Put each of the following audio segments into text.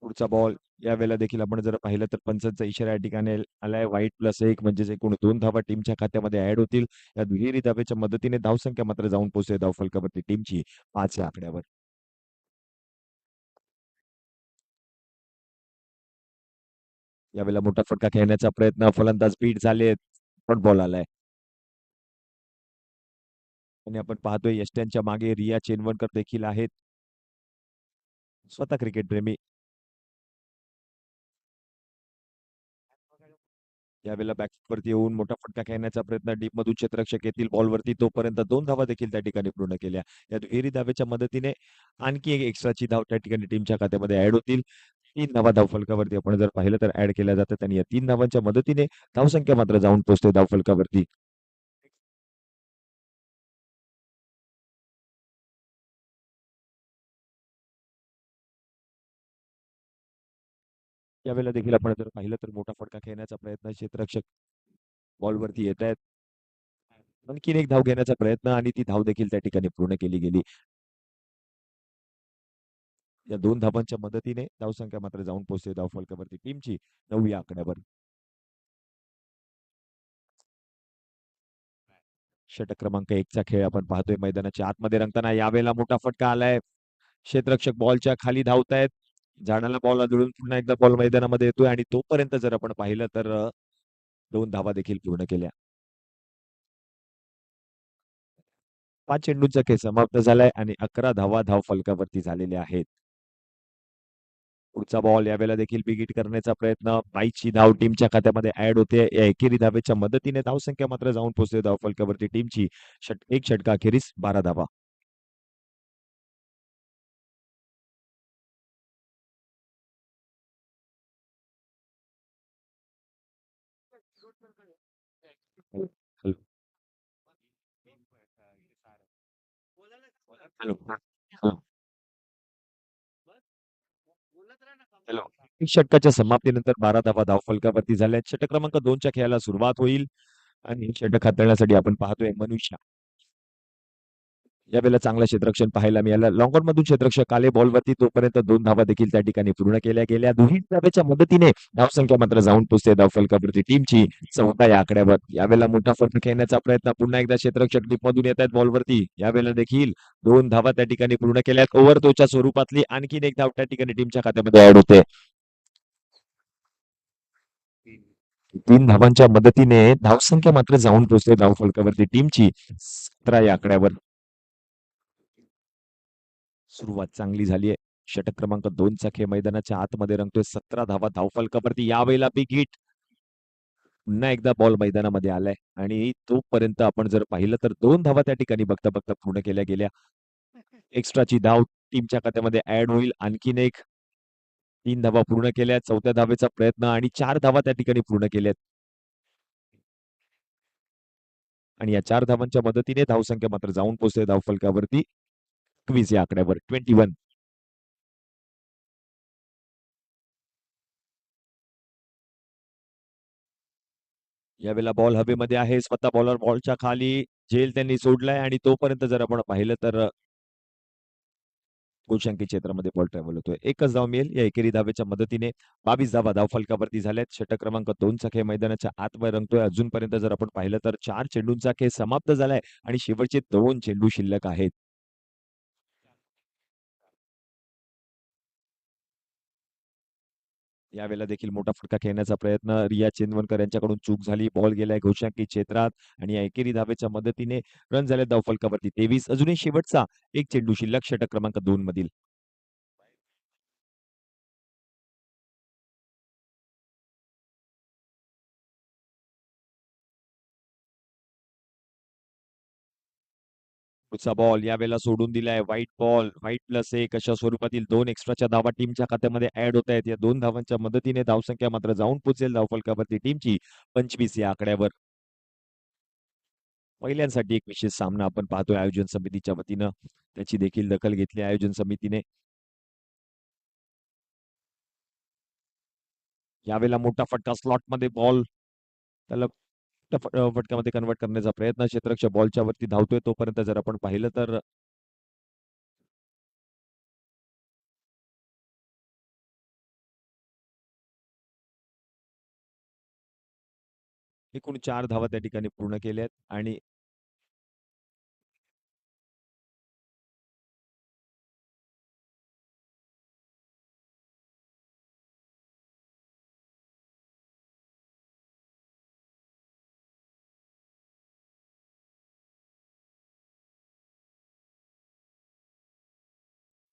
पुढचा बॉल यावेळेला देखील आपण जर पाहिलं तर पंचांचा इशारा या ठिकाणी आलाय. वाईट +1 म्हणजेच एकूण 2 धावा टीमच्या खात्यामध्ये ऍड होतील. या दुहेरी धावेच्या मदतीने धावसंख्या मात्र जाऊन पोहोचते धावफलकावरती टीमची 5 या आकड्यावर. यावेळेला मोठा फटका खेळण्याचा प्रयत्न, फलंदाज बीट झालेत, पण बॉल आलाय. आणि आपण पाहतोय यष्ट्यांच्या मागे रिया चेनवणकर देखील आहेत, स्वतः क्रिकेट प्रेमी. यावेळेला बॅकवरती येऊन मोठा फटका खेळण्याचा प्रयत्न, डीप मधून क्षेत्ररक्षक येतील बॉलवरती, तोपर्यंत 2 धावा देखील त्या ठिकाणी पूर्ण केल्या. या दुहेरी धावेच्या मदतीने आणखी एक एक्स्ट्राची धाव त्या ठिकाणी टीमच्या खात्यामध्ये ऍड होतील. 3 धावा धावफलकावरती आपण जर पाहिलं तर ऍड केल्या जातात आणि या 3 धावांच्या मदतीने धावसंख्या मात्र जाऊन पोहोचते धावफलकावरती. यावेळेला देखील आपण जर पाहिलं तर मोठा फटका खेळण्याचा प्रयत्न, क्षेत्ररक्षक बॉलवरती येत आहेत. आणखीन एक धाव घेण्याचा प्रयत्न आणि ती धाव देखील त्या ठिकाणी पूर्ण केली गेली. या 2 धावांच्या मदतीने धावसंख्या मात्र जाऊन पोहोचते धावफलकावरती टीमची 9 या आकड्यावर. षटक क्रमांक 1 चा खेळ आपण पाहतोय मैदानाच्या आतमध्ये रंगताना. यावेळेला मोठा फटका आलाय. क्षेत्ररक्षक बॉलच्या खाली धावतायत. झाडाला बॉल आदळून पुन्हा एकदा बॉल मैदानामध्ये येतोय आणि तोपर्यंत जर आपण पाहिलं तर 2 धावा देखील पूर्ण केल्या. 5 चेंडूंचा खेळ समाप्त झालाय आणि 11 धावा धावफलकावरती झालेल्या आहेत. पुढचा बॉल यावेळेला देखील बिग हिट करण्याचा प्रयत्न, 22ची धाव टीमच्या खात्यामध्ये ऍड होते. या एकेरी धावेच्या मदतीने धावसंख्या मात्र जाऊन पोहोचते धावफलकावरती टीमची एक षटकाखेरीस 12 धावा. हॅलो. हॅलो. हॅलो. हॅलो. एक षटकाच्या समाप्तीनंतर 12 धावा धावफलकावरती झाल्या. षटक क्रमांक 2 च्या खेळाला सुरुवात होईल आणि षटक हाताळण्यासाठी आपण पाहतोय मनुष्य. यावेळेला चांगलं क्षेत्ररक्षण पाहायला मिळालं. लॉंग ऑन मधून क्षेत्ररक्षक आले बॉलवरती, तोपर्यंत 2 धावा देखील त्या ठिकाणी पूर्ण केल्या गेल्या. दुहेरी धावेच्या मदतीने धावसंख्या मात्र जाऊन पोहोचते धावफलकावरती टीमची 14 या आकड्यावर. यावेळेला मोठा फटका खेळण्याचा प्रयत्न, पुन्हा एकदा क्षेत्ररक्षक डीप मधून येत आहेत बॉलवरती. यावेळेला देखील 2 धावा त्या ठिकाणी पूर्ण केल्यात. ओव्हर तोच्या स्वरूपातली आणखीन एक धाव त्या ठिकाणी टीमच्या खात्यामध्ये ऍड होते. 3 धावांच्या मदतीने धावसंख्या मात्र जाऊन पोहोचते धावफलकावरती टीमची 17 या आकड्यावर. सुरुवात चांगली झाली आहे. षटक क्रमांक 2 चा खेळ मैदानाच्या आतमध्ये रंगतोय. 17 धावा धावफलकावरती. यावेळेला बिग हिट. पुन्हा एकदा बॉल मैदानामध्ये आलाय आणि तोपर्यंत आपण जर पाहिलं तर 2 धावा त्या ठिकाणी बघता बघता पूर्ण केल्या गेल्या. एक्स्ट्राची धाव टीमच्या खात्यामध्ये ऍड होईल. आणखीन एक 3 धावा पूर्ण केल्या. 4थ्या धावेचा प्रयत्न आणि 4 धावा त्या ठिकाणी पूर्ण केल्यात. आणि या 4 धावांच्या मदतीने धावसंख्या मात्र जाऊन पोहोचते धावफलकावरती 21 या आकड्यावर. 21. यावेळेला बॉल हवेमध्ये आहे. स्वतः बॉलर बॉलच्या खाली झेल त्यांनी सोडलाय आणि तोपर्यंत जर आपण पाहिलं तर गोलशंकी क्षेत्रामध्ये बॉल ट्रॅव्हल होतोय. एकच धाव मिळेल या एकेरी धावेच्या मदतीने. 22 धावा धावफलकावरती झाल्यात. षटक क्रमांक 2 चा खेळ मैदानाच्या आतमध्ये रंगतोय. अजूनपर्यंत जर आपण पाहिलं तर 4 चेंडूंचा खेळ समाप्त झालाय आणि शेवटचे 2 चेंडू शिल्लक आहेत. यावेळेला देखील मोठा फटका खेळण्याचा प्रयत्न, रिया चेंदवनकर यांच्याकडून चूक झाली. बॉल गेलाय घोषांकी क्षेत्रात आणि या एकेरी धावेच्या मदतीने रन झाले धावफलकावरती 23. अजूनही शेवटचा एक चेंडू शिल्लक षटक क्रमांक 2 मधील. पुढचा बॉल यावेळेला सोडून दिलाय. व्हाईट बॉल, व्हाईट +1 अशा स्वरूपातील 2 एक्स्ट्राच्या धावा टीमच्या खात्यामध्ये ऍड होत आहेत. या 2 धावांच्या मदतीने धावसंख्या मात्र जाऊन पोहोचेल धावफलकावरती टीमची 25 या आकड्यावर. महिलांसाठी एक विशेष सामना आपण पाहतोय आयोजन समितीच्या वतीनं. त्याची देखील दखल घेतली आयोजन समितीने. यावेळेला मोठा फटका स्लॉटमध्ये बॉल, त्याला फटक्यामध्ये कन्वर्ट करण्याचा प्रयत्न. क्षेत्ररक्षक बॉलच्या वरती धावतोय तोपर्यंत जर आपण पाहिलं तर एकूण 4 धावा त्या ठिकाणी पूर्ण केल्यात आणि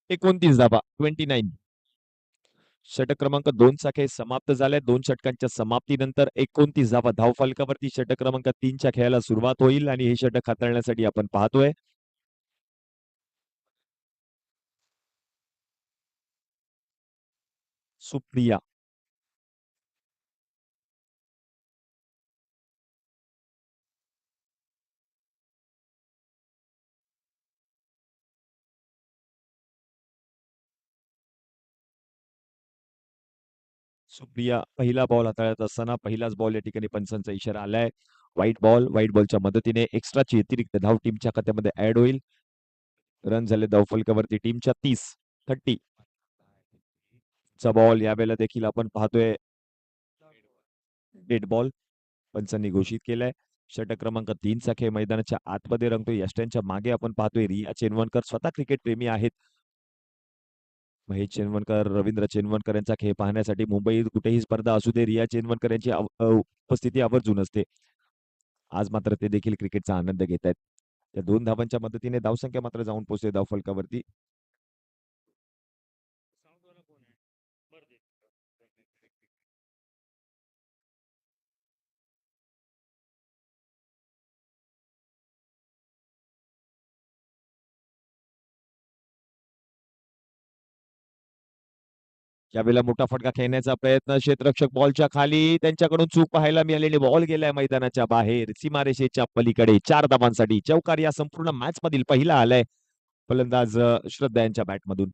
एकोणतीस धावा 29. षटक क्रमांक 2 चा खेळ समाप्त झालाय. 2 षटकांच्या समाप्तीनंतर 29 धावा धावफलकावरती षटक क्रमांक 3 च्या खेळाला सुरुवात होईल आणि हे षटक हाताळण्यासाठी आपण पाहतोय सुप्रिया. सुप्रिया पहिला बॉल हाताळत असताना पहिलाच बॉल या ठिकाणी पंचांचा इशारा आलाय. व्हाईट बॉलच्या मदतीने एक्स्ट्राची अतिरिक्त धाव टीमच्या खात्यामध्ये ऍड होईल. रन झाले धावफलकावरती टीमच्या 30. चा बॉल यावेळेला देखील आपण पाहतोय डेड बॉल पंचांनी घोषित केलाय. षटक क्रमांक 3 चा खेळ मैदानाच्या आतमध्ये रंगतोय. यष्ट्यांच्या मागे आपण पाहतोय रिया चेनवणकर स्वतः क्रिकेट प्रेमी आहेत. महेश चेनवणकर, रवींद्र चेनवणकर यांचा खेळ पाहण्यासाठी मुंबईत कुठेही स्पर्धा असू दे, रिया चेनवणकर यांची उपस्थिती आवर्जून असते. आज मात्र ते देखील क्रिकेटचा आनंद घेत आहेत. त्या 2 धावांच्या मदतीने धावसंख्या मात्र जाऊन पोहोचते धावफलकावरती. यावेळेला मोठा फटका खेळण्याचा प्रयत्न क्षेत्ररक्षक बॉलच्या खाली त्यांच्याकडून चूक पाहायला मिळालेली. बॉल गेलाय मैदानाच्या बाहेर सीमारेषेच्या पलीकडे 4 धावांसाठी चौकार या संपूर्ण मॅच मधील पहिला आलाय फलंदाज श्रद्धा यांच्या बॅटमधून.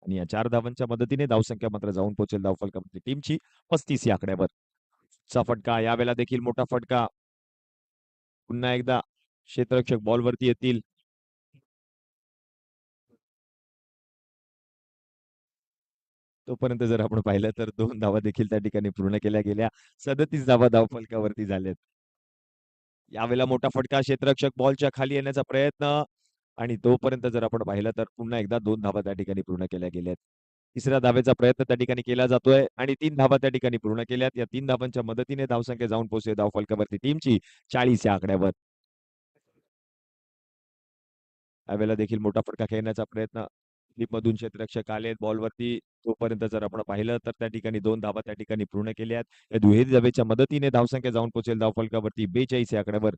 आणि या 4 धावांच्या मदतीने धावसंख्या मात्र जाऊन पोहोचेल धावफलकामध्ये टीमची 35 या आकड्यावर. चा फटका यावेळेला देखील मोठा फटका. पुन्हा एकदा क्षेत्ररक्षक बॉलवरती येतील. तोपर्यंत जर आपण पाहिलं तर 2 धावा देखील त्या ठिकाणी पूर्ण केल्या गेल्या. 37 धावा धावफलकावरती झाल्यात. यावेळेला मोठा फटका क्षेत्ररक्षक बॉलच्या खाली येण्याचा प्रयत्न आणि तोपर्यंत जर आपण पाहिलं तर पुन्हा एकदा 2 धावा त्या ठिकाणी पूर्ण केल्या गेल्यात. तिसऱ्या धावेचा प्रयत्न त्या ठिकाणी केला जातोय आणि 3 धावा त्या ठिकाणी पूर्ण केल्यात. या 3 धावांच्या मदतीने धावसंख्या जाऊन पोहोचते धावफलकावरती टीमची 40 या आकड्यावर. यावेळेला देखील मोठा फटका खेळण्याचा प्रयत्न मधून क्षेत्ररक्षक आले बॉलवरती. तोपर्यंत जर आपण पाहिलं तर त्या ठिकाणी 2 धावा त्या ठिकाणी पूर्ण केल्यात. या दुहेरी धावेच्या मदतीने धावसंख्या जाऊन पोहोचेल धावफलकावरती 42 या आकड्यावर.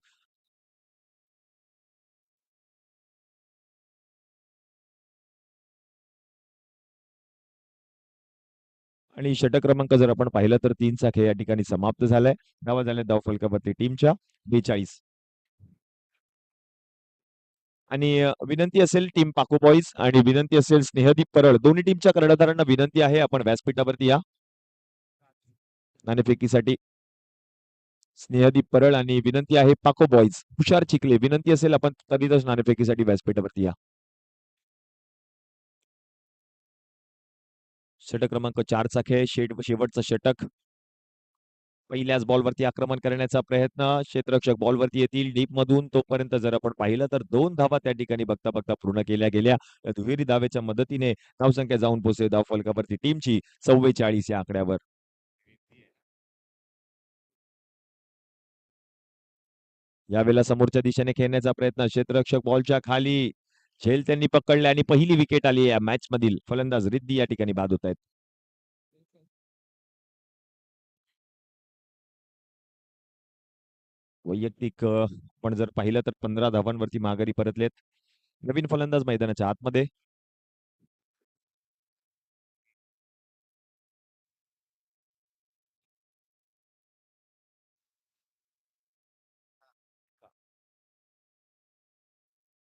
आणि षटक क्रमांक जर आपण पाहिलं तर 3 चा खेळ या ठिकाणी समाप्त झालाय. धावा झाल्या धावफलकावरती टीमच्या 42. आणि विनंती असेल टीम पाको बॉईज आणि विनंती असेल स्नेहदीप परळ दोन्ही टीमच्या कर्णधारांना विनंती आहे आपण व्यासपीठावरती या नाणेफेकीसाठी. स्नेहदीप परळ आणि विनंती आहे पाको बॉईज हुशार चिखले विनंती असेल आपण कधीच नाणेफेकीसाठी व्यासपीठावरती या. षटक क्रमांक 4 चा खेळ शेवटचा षटक. पहिल्याच बॉलवरती आक्रमण करण्याचा प्रयत्न क्षेत्ररक्षक बॉलवरती येतील डीप मधून. तोपर्यंत जर आपण पाहिलं तर 2 धावा त्या ठिकाणी बघता बघता पूर्ण केल्या गेल्या. दुहेरी धावेच्या मदतीने धावसंख्या जाऊन पोहोचते धावफलकावरती टीमची 44 या आकड्यावर. यावेळेला समोरच्या दिशेने खेळण्याचा प्रयत्न क्षेत्ररक्षक बॉलच्या खाली झेल त्यांनी पकडले आणि पहिली विकेट आली या मॅच मधील. फलंदाज रिद्धी या ठिकाणी बाद होत आहेत. वैयक्तिक पण जर पाहिलं तर 15 धावांवरती माघारी परतलेत. नवीन फलंदाज मैदानाच्या आतमध्ये.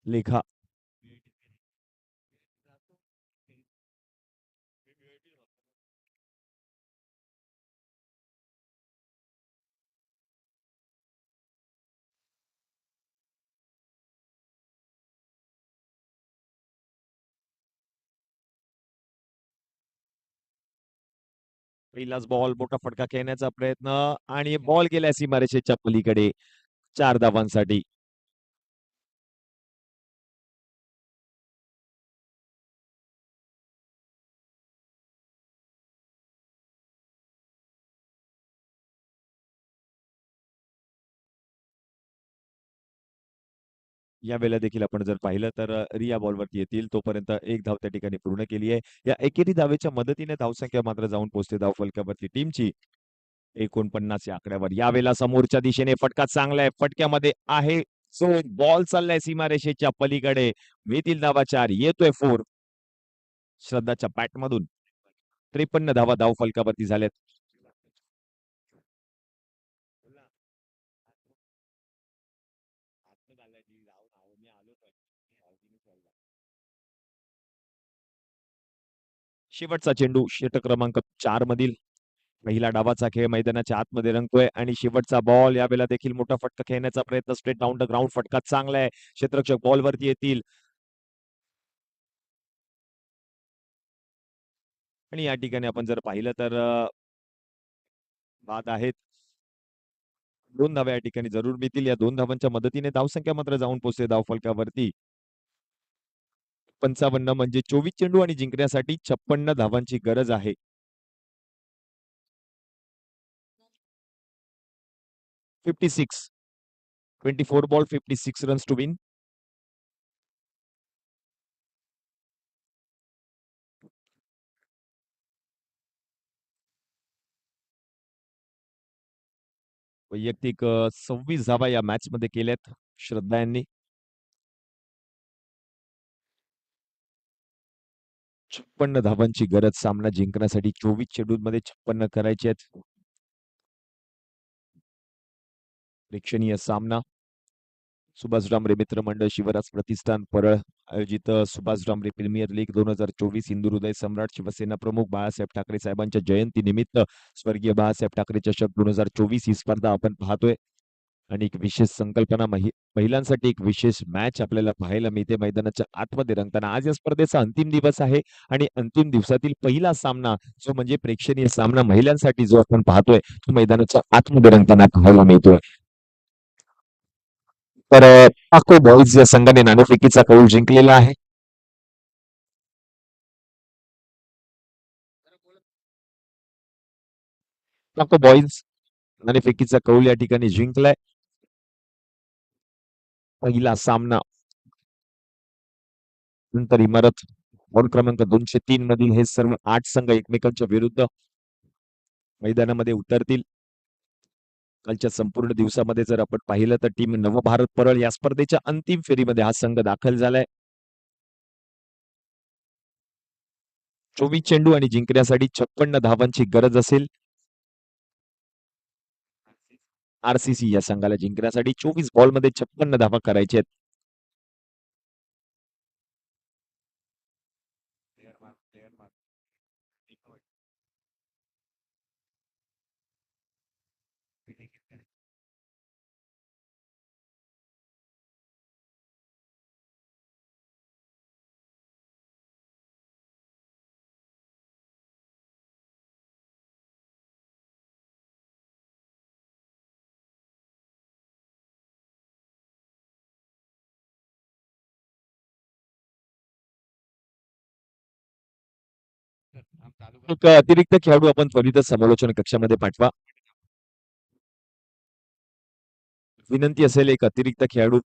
लेखा पहिलाच बॉल, मोठा फटका खेळण्याचा प्रयत्न आणि बॉल गेला सीमारेषेच्या पलीकडे 4 धावांसाठी. यावेळेला देखील आपण जर पाहिलं तर रिया बॉलवरती येतील. तोपर्यंत 1 धाव त्या ठिकाणी पूर्ण केली आहे. या एकेरी धावेच्या मदतीने धावसंख्या मात्र जाऊन पोहोचते धावफलकावरती टीमची 49 या आकड्यावर. यावेळेला समोरच्या दिशेने फटका चांगला आहे. फटक्यामध्ये आहे जो बॉल चाललाय सीमारेषेच्या पलीकडे. मिळतील धावा 4. येतोय 4. श्रद्धाच्या बॅटमधून 53 धावा धावफलकावरती झाल्यात. शेवटचा चेंडू षटक क्रमांक 4 मधील पहिला डावाचा खेळ मैदानाच्या आतमध्ये रंगतोय आणि शेवटचा बॉल यावेळेला देखील मोठा फटका खेळण्याचा प्रयत्न स्ट्रेट डाऊन द ग्राउंड फटका चांगला आहे. क्षेत्ररक्षक बॉलवरती येतील आणि या ठिकाणी आपण जर पाहिलं तर बाद आहेत. 2 धावा या ठिकाणी जरूर मिळतील. या 2 धावांच्या मदतीने धावसंख्या मात्र जाऊन पोहोचते धावफलकावरती 55 म्हणजे 24 चेंडू आणि जिंकण्यासाठी 56 धावांची गरज आहे. 56 24 बॉल 56 रन्स टू विन. वैयक्तिक 26 धावा या मॅच मध्ये केल्यात श्रद्धा यांनी. 56 धावांची गरज सामना जिंकण्यासाठी 24 चेंडूंमध्ये 56 करायचे आहेत. प्रेक्षणीय सामना सुभाष डांबरे मित्र मंडळ शिवराज प्रतिष्ठान परळ आयोजित सुभाष डांबरे प्रीमियर लीग 2024 हिंदू हृदय सम्राट शिवसेना प्रमुख बाळासाहेब ठाकरे साहेबांच्या जयंती निमित्त स्वर्गीय बाळासाहेब ठाकरे चषक 2024 ही स्पर्धा आपण पाहतोय आणि एक विशेष संकल्पना महिलांसाठी एक विशेष मॅच आपल्याला पाहायला मिळते मैदानाच्या आतमध्ये रंगताना. आज या स्पर्धेचा अंतिम दिवस आहे आणि अंतिम दिवसातील पहिला सामना जो म्हणजे प्रेक्षणीय सामना महिलांसाठी जो आपण पाहतोय तो मैदानाच्या आतमध्ये रंगताना पाहायला मिळतोय. तर पाको बॉईज या संघाने नाणेफेकीचा कौल जिंकलेला आहे. पाको बॉईज नाणेफेकीचा कौल या ठिकाणी जिंकलाय. पहिला सामना नंतर इमारत बॉल क्रमांक 203 मधील हे सर्व 8 संघ एकमेकांच्या विरुद्ध मैदानामध्ये उतरतील. कालच्या संपूर्ण दिवसामध्ये जर आपण पाहिलं तर टीम नवभारत परळ या स्पर्धेच्या अंतिम फेरीमध्ये हा संघ दाखल झालाय. 24 चेंडू आणि जिंकण्यासाठी 56 धावांची गरज असेल. आरसीसी या संघाला जिंकण्यासाठी 24 बॉलमध्ये 56 धावा करायचे आहेत. एक अतिरिक्त खेळाडू आपण त्वरितच समालोचन कक्षामध्ये पाठवा. विनंती असेल एक अतिरिक्त खेळाडू.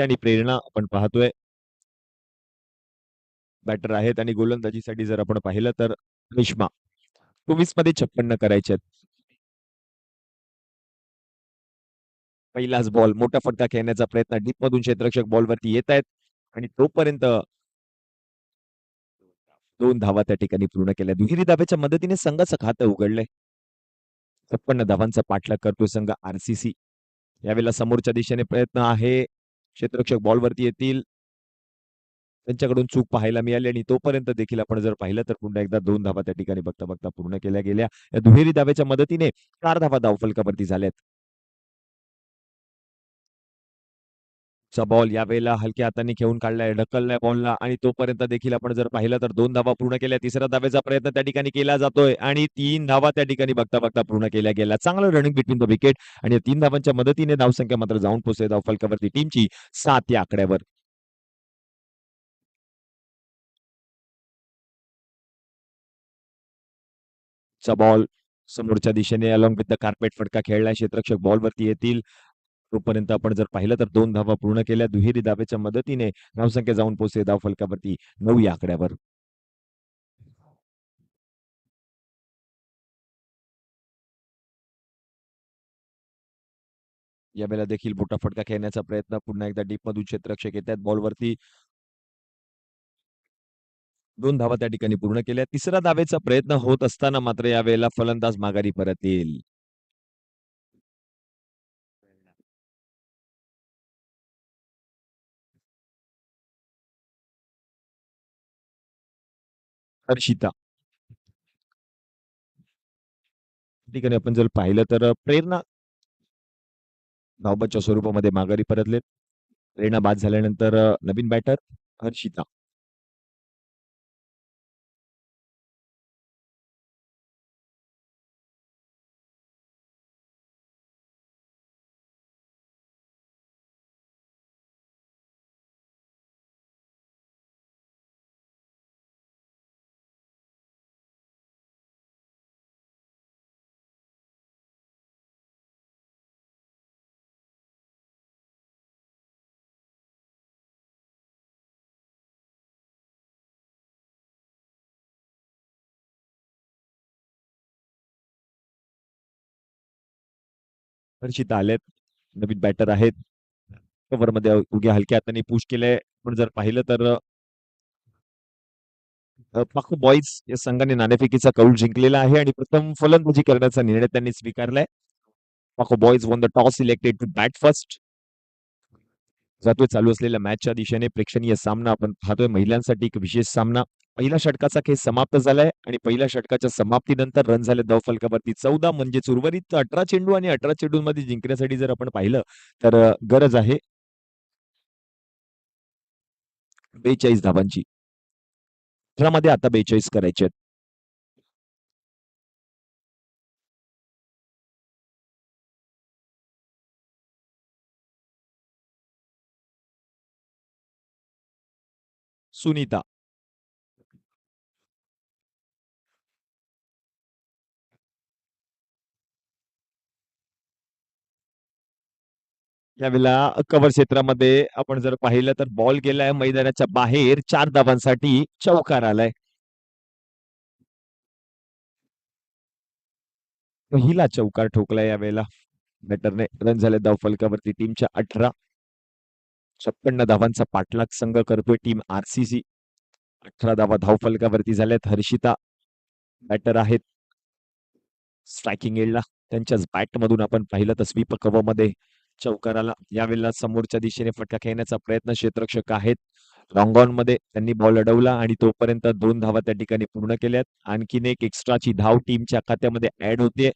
आणि प्रेरणा आपण पाहतोय बॅटर आहेत आणि गोलंदाजीसाठी जर आपण पाहिलं तर रेश्मा 24 मध्ये 56 करायचे आहेत. पहिलाच बॉल मोठा फटका खेळण्याचा प्रयत्न डीप मधून क्षेत्ररक्षक बॉलवरती येत आहेत आणि तोपर्यंत 2 धावा त्या ठिकाणी पूर्ण केल्या. दुहेरी धाब्याच्या मदतीने संघाचं खातं उघडलंय. 56 धावांचा पाठलाग करतोय संघ आरसीसी. यावेळेला समोरच्या दिशेने प्रयत्न आहे. क्षेत्ररक्षक बॉलवरती येतील. त्यांच्याकडून चूक पाहायला मिळाली आणि तोपर्यंत देखील आपण जर पाहिलं तर पुन्हा एकदा 2 धावा त्या ठिकाणी बघता-बघता पूर्ण केल्या गेल्या. या दुहेरी धावेच्या मदतीने 4 धावा धावफलकावरती झाल्यात. चा बॉल यावेळेला हलक्या हाताने खेळून काढलाय, ढकललाय बॉलला आणि तोपर्यंत देखील आपण जर पाहिलं तर 2 धावा पूर्ण केल्या. तिसऱ्या धावेचा प्रयत्न त्या ठिकाणी केला जातोय आणि 3 धावा त्या ठिकाणी बघता-बघता पूर्ण केल्या गेल्या. चांगलं रनिंग बिटवीन द विकेट आणि 3 धावांच्या मदतीने धावसंख्या मात्र जाऊन पोहोचते धावफलकावरती टीमची 7 या आकड्यावर. चा बॉल समोरच्या दिशेने अलोंग विथ द कार्पेट फटका खेळलाय. क्षेत्ररक्षक बॉलवरती येतील. तोपर्यंत आपण जर पाहिलं तर 2 धावा पूर्ण केल्या. दुहेरी धावेच्या मदतीने धावसंख्या जाऊन पोहोचते धावफलकावरती 9 या आकड्यावर. यावेळेला देखील मोठा फटका खेळण्याचा प्रयत्न पुन्हा एकदा डीपमधून क्षेत्ररक्षक येतात बॉलवरती. 2 धावा त्या ठिकाणी पूर्ण केल्या. तिसऱ्या धावेचा प्रयत्न होत असताना मात्र यावेळेला फलंदाज माघारी परत येईल. हर्षिता. त्या ठिकाणी आपण जर पाहिलं तर प्रेरणा धावबादच्या स्वरूपामध्ये माघारी परतलेत. प्रेरणा बाद झाल्यानंतर नवीन बॅटर हर्षिता. हर्षिता आलेत. नवीन बॅटर आहेत. कव्हरमध्ये उग्या हलक्या हाताने पुश केलंय. पण जर पाहिलं तर पाखो बॉईज या संघाने नाणेफेकीचा कौल जिंकलेला आहे आणि प्रथम फलंदाजी करण्याचा निर्णय त्यांनी स्वीकारलाय. पाखो boys won the toss selected to bat first. जातोय चालू असलेल्या मॅचच्या दिशेने प्रेक्षणीय सामना आपण पाहतोय महिलांसाठी एक विशेष सामना. पहिल्या षटकाचा खेळ समाप्त झालाय आणि पहिल्या षटकाच्या समाप्तीनंतर रन झाले धावफलकावरती 14 म्हणजेच उर्वरित 18 चेंडू आणि 18 चेंडूंमध्ये जिंकण्यासाठी जर आपण पाहिलं तर गरज आहे 42 धावांची. 18 मध्ये आता 42 करायचे आहेत. सुनीता. यावेळेला कव्हर क्षेत्रामध्ये आपण जर पाहिलं तर बॉल गेलाय मैदानाच्या बाहेर 4 धावांसाठी चौकार आलाय. पहिला चौकार ठोकलाय यावेळेला बॅटरने. रन झाले धावफलकावरती टीमच्या 18. 56 धावांचा पाठलाग संघ करतोय टीम आरसीसी. 18 धावा धावफलकावरती झाल्यात. हर्षिता बॅटर आहेत स्ट्रायकिंग एंडला. त्यांच्याच बॅटमधून आपण पाहिलं तर स्वीप कव्हरमध्ये चौकाराला. यावेळेला समोरच्या दिशेने फटका खेळण्याचा प्रयत्न क्षेत्ररक्षक आहेत. लॉंग ऑन मध्ये त्यांनी बॉल अडवला आणि तोपर्यंत 2 धावा त्या ठिकाणी पूर्ण केल्यात. आणखीन एक एक्स्ट्राची धाव टीमच्या खात्यामध्ये ऍड होते.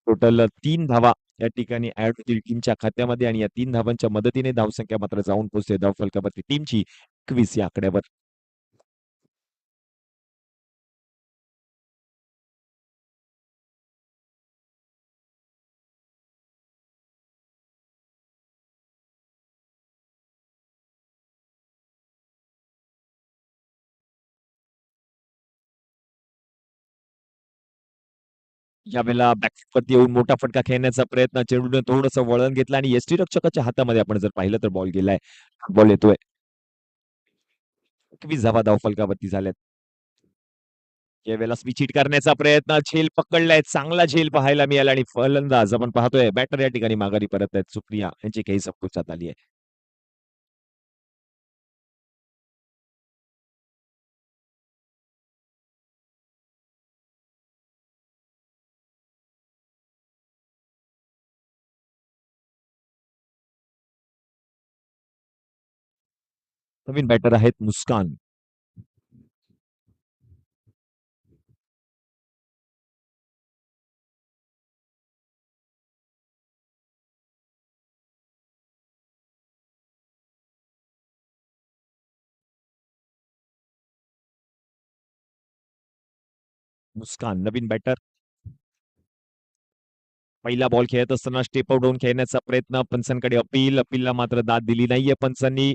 टोटल 3 धावा या ठिकाणी ऍड होतील टीमच्या खात्यामध्ये आणि या 3 धावांच्या मदतीने धावसंख्या मात्र जाऊन पोहोचते धावफलकावरती टीमची 21 या आकड्यावर. यावेळेला बॅकफुटवरती येऊन मोठा फटका खेळण्याचा प्रयत्न. चेंडूने थोडंसं वळण घेतलं आणि यष्टीरक्षकाच्या हातामध्ये आपण जर पाहिलं तर बॉल गेलाय. बॉल येतोय. 21 धावा धावफलकावरती झाल्यात. यावेळेला स्विच हिट करण्याचा प्रयत्न. झेल पकडलाय. चांगला झेल पाहायला मिळाला आणि फलंदाज आपण पाहतोय बॅटर या ठिकाणी माघारी परत आहेत. सुप्रिया यांची काही संपुष्टात आली आहे. नवीन बॅटर आहेत मुस्कान. मुस्कान नवीन बॅटर. पहिला बॉल खेळत असताना स्टेप आउट होऊन खेळण्याचा प्रयत्न. पंचांकडे अपील. अपीलला मात्र दाद दिली नाहीये पंचांनी.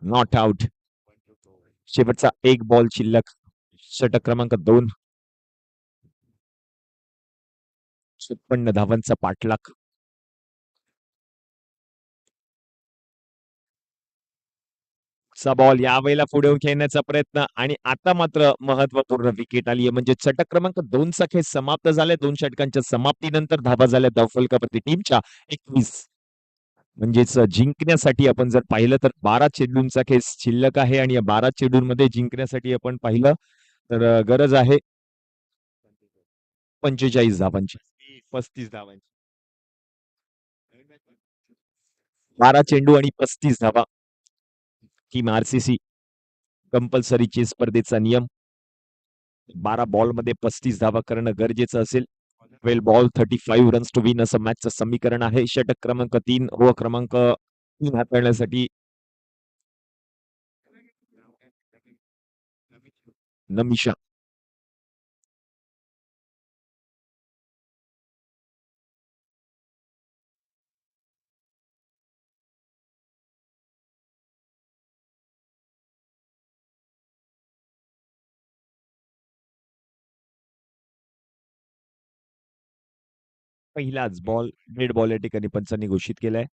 Not out. शेवटचा एक बॉल शिल्लक. षटक क्रमांक 2. 56 धावांचा पाठलाग. चा बॉल यावेळेला पुढे येऊन खेळण्याचा प्रयत्न आणि आता मात्र महत्वपूर्ण विकेट आली आहे. म्हणजे षटक क्रमांक 2 चा खेळ समाप्त झालाय. 2 षटकांच्या समाप्तीनंतर धावा झाल्या धावफलकावरती टीमच्या 21. म्हणजेच जिंकण्यासाठी आपण जर पाहिलं तर 12 चेंडूंचा खेळ शिल्लक आहे आणि या 12 चेंडूंमध्ये जिंकण्यासाठी आपण पाहिलं तर गरज आहे 45 धावांची. 35 धावांची. 12 चेंडू आणि 35 धावा. टीम आरसीसी कंपल्सरी चेस स्पर्धेचा नियम. 12 बॉलमध्ये 35 धावा करणं गरजेचं असेल. 12 बॉल 35 रन्स टू विन असं मॅचचं समीकरण आहे. षटक क्रमांक 3 ओव्हर क्रमांक 3 हाताळण्यासाठी नमिशा. पहिलाच बॉल डेड बॉल या ठिकाणी पंचांनी घोषित केलाय.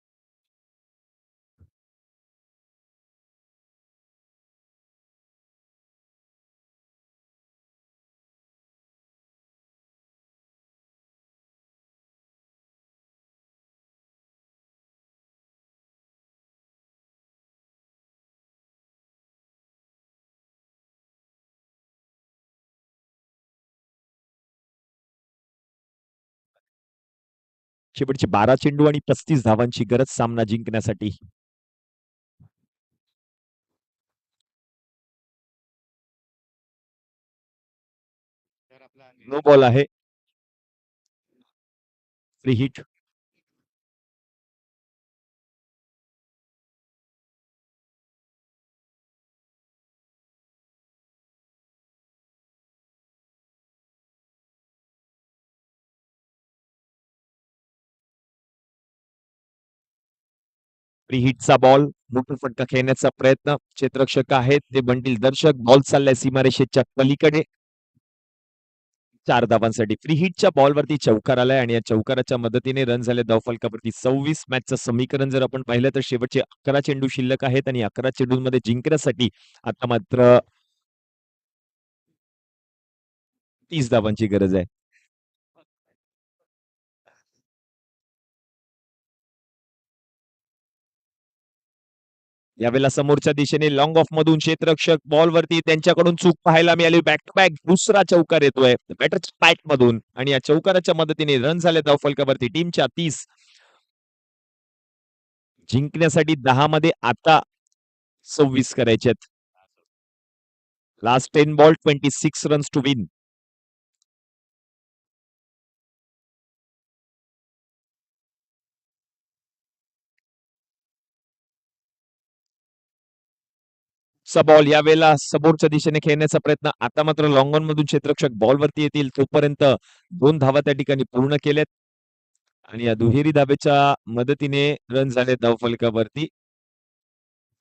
शेवटचे 12 चेंडू आणि 35 धावांची गरज सामना जिंकण्यासाठी. नो बॉल आहे. Free hit. फ्री हिटचा बॉल. मोठा फटका खेळण्याचा प्रयत्न. क्षेत्ररक्षक आहेत ते बनतील दर्शक. बॉल चाललाय सीमारेषेच्या पलीकडे. 4 धावांसाठी. फ्री हिटच्या बॉलवरती चौकार आलाय आणि या चौकाराच्या मदतीने रन झाले धावफलकावरती 26. मॅचचं समीकरण जर आपण पाहिलं तर शेवटचे 11 चेंडू शिल्लक आहेत आणि 11 चेंडूंमध्ये जिंकण्यासाठी आता मात्र 30 धावांची गरज आहे. यावेळेला समोरच्या दिशेने लॉंग ऑफ मधून क्षेत्ररक्षक बॉलवरती त्यांच्याकडून चूक पाहायला मिळाली. बॅक टू बॅक दुसरा चौकार येतोय बॅटरच्या बॅट मधून आणि या चौकाराच्या मदतीने रन झाले धावफलकावरती टीमच्या 30. जिंकण्यासाठी 10 मध्ये आता 26 करायचे आहेत. Last 10 ball 26 runs to win. चा बॉल यावेळेला समोरच्या दिशेने खेळण्याचा प्रयत्न. आता मात्र लॉंग ऑन मधून क्षेत्ररक्षक बॉलवरती येतील तोपर्यंत 2 धावा त्या ठिकाणी पूर्ण केल्यात आणि या दुहेरी धावेच्या मदतीने रन झाले धावफलकावरती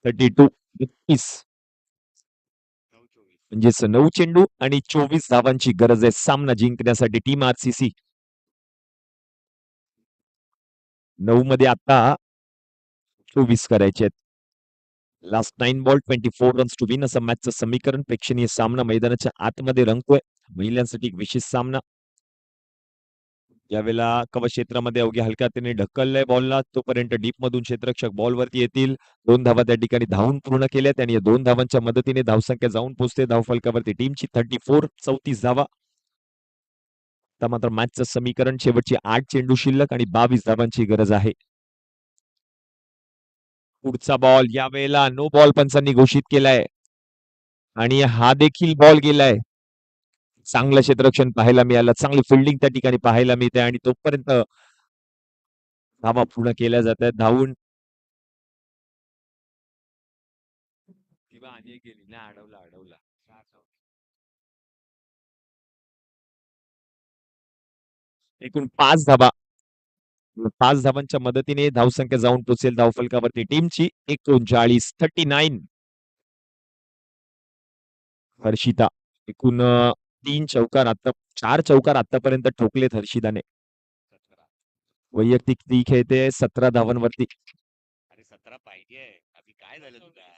32. 31. म्हणजेच 9 चेंडू आणि 24 धावांची गरज आहे सामना जिंकण्यासाठी टीम आरसीसी. 9 मध्ये आता 24 करायचे आहेत. Last 9 ball 24 runs to win असं मॅचचं समीकरण. प्रेक्षणीय सामना मैदानाच्या आतमध्ये रंगतोय. महिलांसाठी एक विशेष सामना. यावेळेला कवच क्षेत्रामध्ये अवघ्या हलक्या हाताने ढकललंय बॉलला. तोपर्यंत डीप मधून क्षेत्ररक्षक बॉलवरती येतील. 2 धावा त्या ठिकाणी धावून पूर्ण केल्यात आणि या 2 धावांच्या मदतीने धावसंख्या जाऊन पोहोचते धावफलकावरती टीमची 34. 34 धावा. आता मात्र मॅचचं समीकरण शेवटची 8 चेंडू शिल्लक आणि 22 धावांची गरज आहे. पुढचा बॉल यावेळेला नो बॉल पंचांनी घोषित केलाय आणि हा देखील बॉल गेलाय. चांगलं क्षेत्ररक्षण पाहायला मिळालं, चांगली फिल्डिंग त्या ठिकाणी पाहायला मिळते आणि तोपर्यंत धावा पूर्ण केल्या जात आहेत. धावून किंवा आणि एक गेली ना, अडवला. एकूण 5 धावा. 5 धावांच्या मदतीने धावसंख्या जाऊन पोहोचेल धावफलकावरती टीमची 39. हर्षिता एकूण 3 चौकार आता 4 चौकार आतापर्यंत ठोकलेत हर्षिताने. वैयक्तिक ती खेळते 17 धावांवरती. अरे 17 पाहिजे. अभि काय झालं तुला?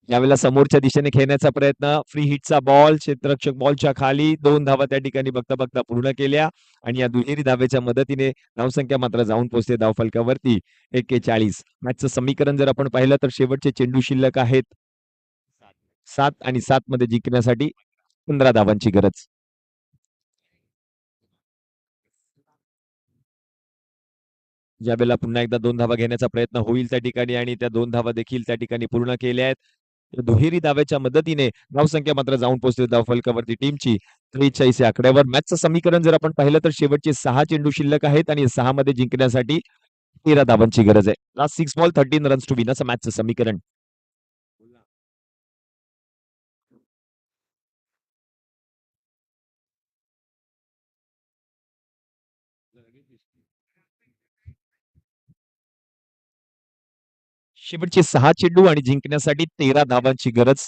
यावेळेला समोरच्या दिशेने खेळण्याचा प्रयत्न, फ्री हिटचा बॉल, क्षेत्ररक्षक बॉलच्या खाली 2 धावा त्या ठिकाणी बघता पूर्ण केल्या आणि या दुहेरी धावेच्या मदतीने धावसंख्या मात्र जाऊन पोहोचते धावफलकावरती 41. मॅचचं समीकरण जर आपण पाहिलं तर शेवटचे चेंडू शिल्लक आहेत 7 आणि 7 मध्ये जिंकण्यासाठी 15 धावांची गरज. ज्यावेळेला पुन्हा एकदा 2 धावा घेण्याचा प्रयत्न होईल त्या ठिकाणी आणि त्या 2 धावा देखील त्या ठिकाणी पूर्ण केल्या आहेत. दुहेरी धाव्याच्या मदतीने धावसंख्या मात्र जाऊन पोहोचते धावफलकावरती टीमची 43 या आकड्यावर. मॅचचं समीकरण जर आपण पाहिलं तर शेवटचे 6 चेंडू शिल्लक आहेत आणि 6 मध्ये जिंकण्यासाठी 13 धावांची गरज आहे. Last 6 ball 13 runs to win असं मॅचचं समीकरण. शेवटचे 6 चेंडू आणि जिंकण्यासाठी 13 धावांची गरज.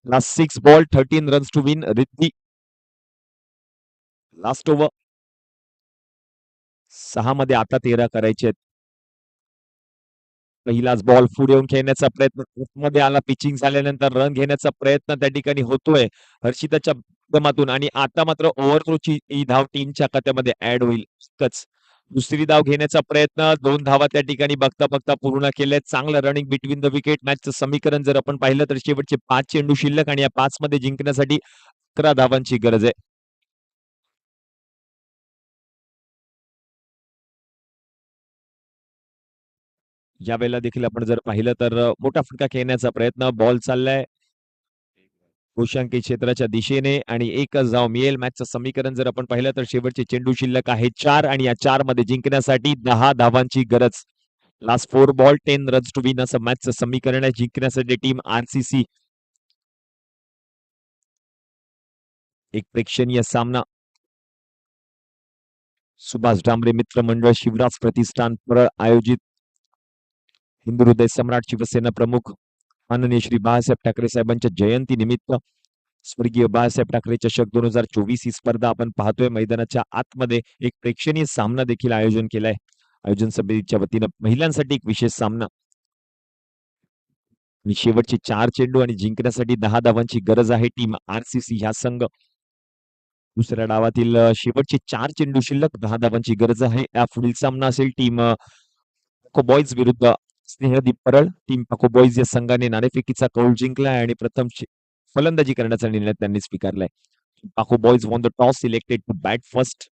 Last 6 ball 13 runs to win. Riddhi last over 6 मध्ये आता 13 करायचे आहेत. पहिलाच बॉल पुढे येऊन खेळण्याचा प्रयत्न मध्ये आला. पिचिंग झाल्यानंतर रन घेण्याचा प्रयत्न त्या ठिकाणी होतोय हर्षिताच्या माध्यमातून आणि आता मात्र ओव्हरथ्रोची ही धाव टीमच्या खात्यामध्ये ऍड होईल. दुसरी धाव घेण्याचा प्रयत्न 2 धावा त्या ठिकाणी बघता पूर्ण केले. चांगलं रनिंग बिटवीन द विकेट. मॅचचं समीकरण जर आपण पाहिलं तर शेवटचे 5 चेंडू शिल्लक आणि या 5 मध्ये जिंकण्यासाठी 11 धावांची गरज आहे. यावेळेला देखील आपण जर पाहिलं तर मोठा फटका खेळण्याचा प्रयत्न. बॉल चाललाय गोशांकी क्षेत्राच्या दिशेने आणि एकच धाव मिळेल. मॅचचं समीकरण जर आपण पाहिलं तर शेवटचे चेंडू शिल्लक आहे 4 आणि या 4 मध्ये जिंकण्यासाठी 10 धावांची गरज. Last 4 ball 10 runs to win असं मॅचचं समीकरण आहे. जिंकण्यासाठी टीम आरसीसी. एक प्रेक्षणीय सामना सुभाष डांबरे मित्र मंडळ शिवराज प्रतिष्ठान परळ आयोजित हिंदू हृदय सम्राट शिवसेना प्रमुख माननीय श्री बाळासाहेब ठाकरे साहेबांच्या जयंती निमित्त स्वर्गीय बाळासाहेब ठाकरे चषक 2024 ही स्पर्धा आपण पाहतोय. मैदानाच्या आतमध्ये एक प्रेक्षणीय सामना देखील आयोजन केलाय आयोजन समितीच्या वतीनं. महिलांसाठी एक विशेष सामना आणि शेवटचे 4 चेंडू आणि जिंकण्यासाठी 10 धावांची गरज आहे टीम आरसीसी ह्या संघ. दुसऱ्या डावातील शेवटचे 4 चेंडू शिल्लक 10 धावांची गरज आहे. या पुढील सामना असेल टीम पाको बॉईज विरुद्ध स्नेहदीप परळ. टीम पाको बॉईज या संघाने नाणेफेकीचा कौल जिंकलाय आणि प्रथम फलंदाजी करण्याचा निर्णय त्यांनी स्वीकारलाय. पाको boys won the toss, selected to bat first.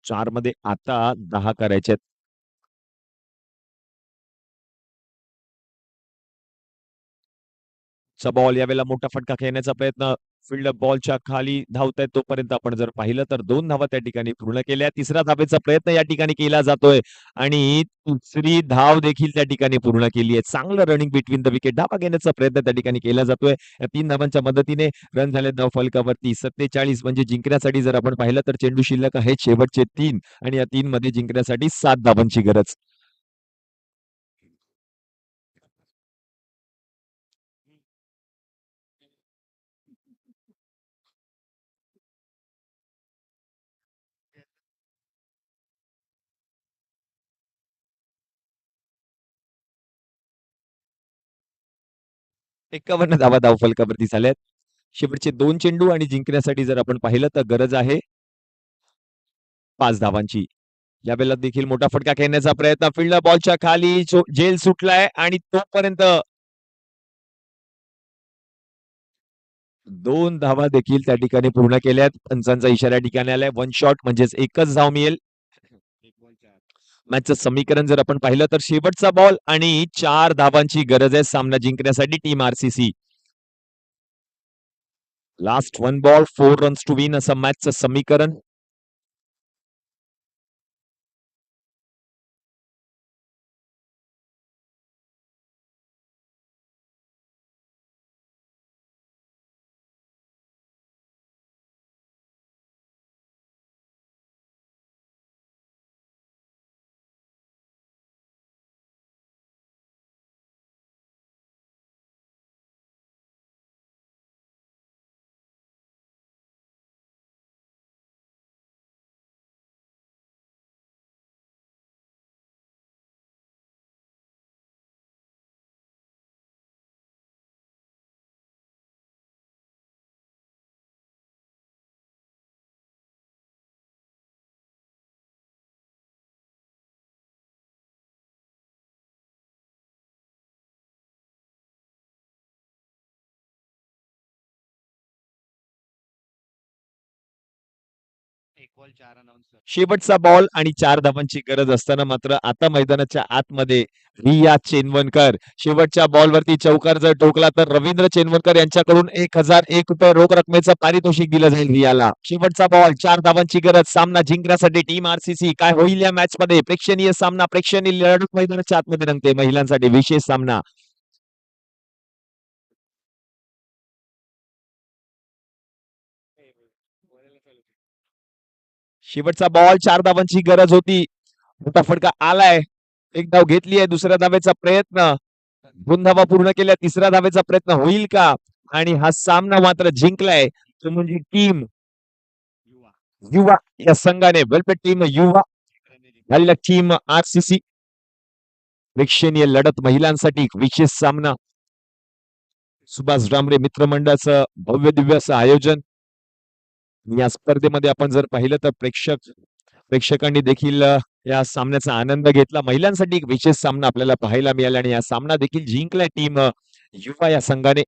चार मध्ये आता 10 करायचे आहेत. चा बॉल यावेळेला मोठा फटका खेळण्याचा प्रयत्न. फिल्डर बॉलच्या खाली धावतायत तोपर्यंत आपण जर पाहिलं तर 2 धावा त्या ठिकाणी पूर्ण केल्या. तिसऱ्या धावेचा प्रयत्न या ठिकाणी केला जातोय आणि दुसरी धाव देखील त्या ठिकाणी पूर्ण केली आहे. चांगलं रनिंग बिटवीन द विकेट. धावा घेण्याचा प्रयत्न त्या ठिकाणी केला जातोय. या 3 धावांच्या मदतीने रन झाले धाव फलकावरती 47. म्हणजे जिंकण्यासाठी जर आपण पाहिलं तर चेंडू शिल्लक आहेत शेवटचे 3 आणि या 3 मध्ये जिंकण्यासाठी 7 धावांची गरज. एकावन्न धावा धावफलकावरती झाल्यात. शेवटचे 2 चेंडू आणि जिंकण्यासाठी जर आपण पाहिलं तर गरज आहे 5 धावांची. यावेळेला देखील मोठा फटका खेळण्याचा प्रयत्न, फिल्डर बॉलच्या खाली झेल सुटलाय आणि तोपर्यंत 2 धावा देखील त्या ठिकाणी पूर्ण केल्यात. पंचांचा इशारा या ठिकाणी आलाय. 1 शॉट म्हणजेच एकच धाव मिळेल. मॅचचं समीकरण जर आपण पाहिलं तर शेवटचा बॉल आणि 4 धावांची गरज आहे सामना जिंकण्यासाठी team RCC. Last 1 ball 4 runs to win असं मॅचचं समीकरण. शेवटचा बॉल आणि 4 धावांची गरज असताना मात्र आता मैदानाच्या आतमध्ये रिया चेनवनकर शेवटच्या बॉलवरती चौकार जर ठोकला तर रवींद्र चेनवनकर यांच्याकडून 1001 रुपये रोख रकमेचं पारितोषिक दिलं जाईल रियाला. शेवटचा बॉल 4 धावांची गरज सामना जिंकण्यासाठी टीम आरसीसी. काय होईल या मॅच मध्ये? प्रेक्षणीय सामना, प्रेक्षणीय लढत मैदानाच्या आतमध्ये रंगते. महिलांसाठी विशेष सामना. शेवटचा बॉल 4 धावांची गरज होती. मोठा फटका आलाय. एक धाव घेतली आहे. दुसऱ्या धावेचा प्रयत्न. 2 धावा पूर्ण केल्या. तिसऱ्या धावेचा प्रयत्न होईल का? आणि हा सामना मात्र जिंकलाय तो म्हणजे टीम युवा या संघाने. वेलपेट टीम युवा झालेला टीम आरसीसी. प्रेक्षणीय लढत महिलांसाठी विशेष सामना. सुभाष डांबरे मित्रमंडळाचं भव्य दिव्य असं आयोजन. या स्पर्धेमध्ये आपण जर पाहिलं तर प्रेक्षकांनी देखील या सामन्याचा आनंद घेतला. महिलांसाठी एक विशेष सामना आपल्याला पाहायला मिळाला आणि हा सामना देखील जिंकलाय टीम युवा या संघाने.